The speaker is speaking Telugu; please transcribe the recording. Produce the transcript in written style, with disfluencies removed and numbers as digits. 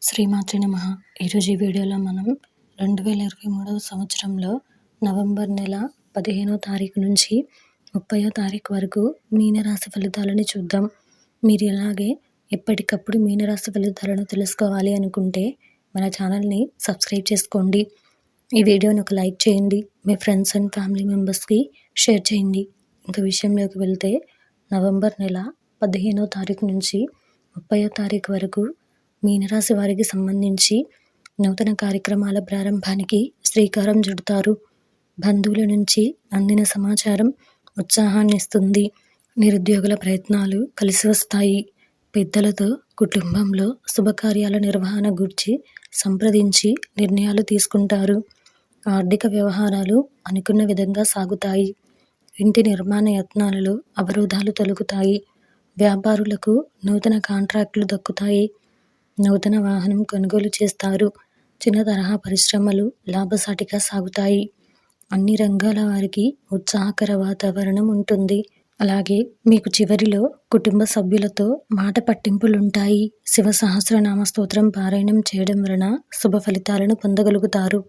శ్రీమాత్రే నమః. ఈరోజు ఈ వీడియోలో మనం 2023 సంవత్సరంలో నవంబర్ నెల 15వ తారీఖు నుంచి 30వ తారీఖు వరకు మీనరాశి ఫలితాలను చూద్దాం. మీరు ఇలాగే ఎప్పటికప్పుడు మీనరాశి ఫలితాలను తెలుసుకోవాలి అనుకుంటే మన ఛానల్ని సబ్స్క్రైబ్ చేసుకోండి. ఈ వీడియోని ఒక లైక్ చేయండి. మీ ఫ్రెండ్స్ అండ్ ఫ్యామిలీ మెంబర్స్కి షేర్ చేయండి. ఇంకా విషయంలోకి వెళ్తే నవంబర్ నెల 15వ తారీఖు నుంచి 30వ తారీఖు వరకు మీనరాశి వారికి సంబంధించి నూతన కార్యక్రమాల ప్రారంభానికి శ్రీకారం చుడతారు. బంధువుల నుంచి అందిన సమాచారం ఉత్సాహాన్ని ఇస్తుంది. నిరుద్యోగుల ప్రయత్నాలు కలిసి వస్తాయి. పెద్దలతో కుటుంబంలో శుభకార్యాల నిర్వహణ గురించి సంప్రదించి నిర్ణయాలు తీసుకుంటారు. ఆర్థిక వ్యవహారాలు అనుకున్న విధంగా సాగుతాయి. ఇంటి నిర్మాణ యత్నాలలో అవరోధాలు తొలగుతాయి. వ్యాపారులకు నూతన కాంట్రాక్టులు దక్కుతాయి. నూతన వాహనం కొనుగోలు చేస్తారు. చిన్న తరహా పరిశ్రమలు లాభసాటిగా సాగుతాయి. అన్ని రంగాల వారికి ఉత్సాహకర వాతావరణం ఉంటుంది. అలాగే మీకు చివరిలో కుటుంబ సభ్యులతో మాట పట్టింపులుంటాయి. శివ సహస్రనామ స్తోత్రం పారాయణం చేయడం వలన శుభ ఫలితాలను పొందగలుగుతారు.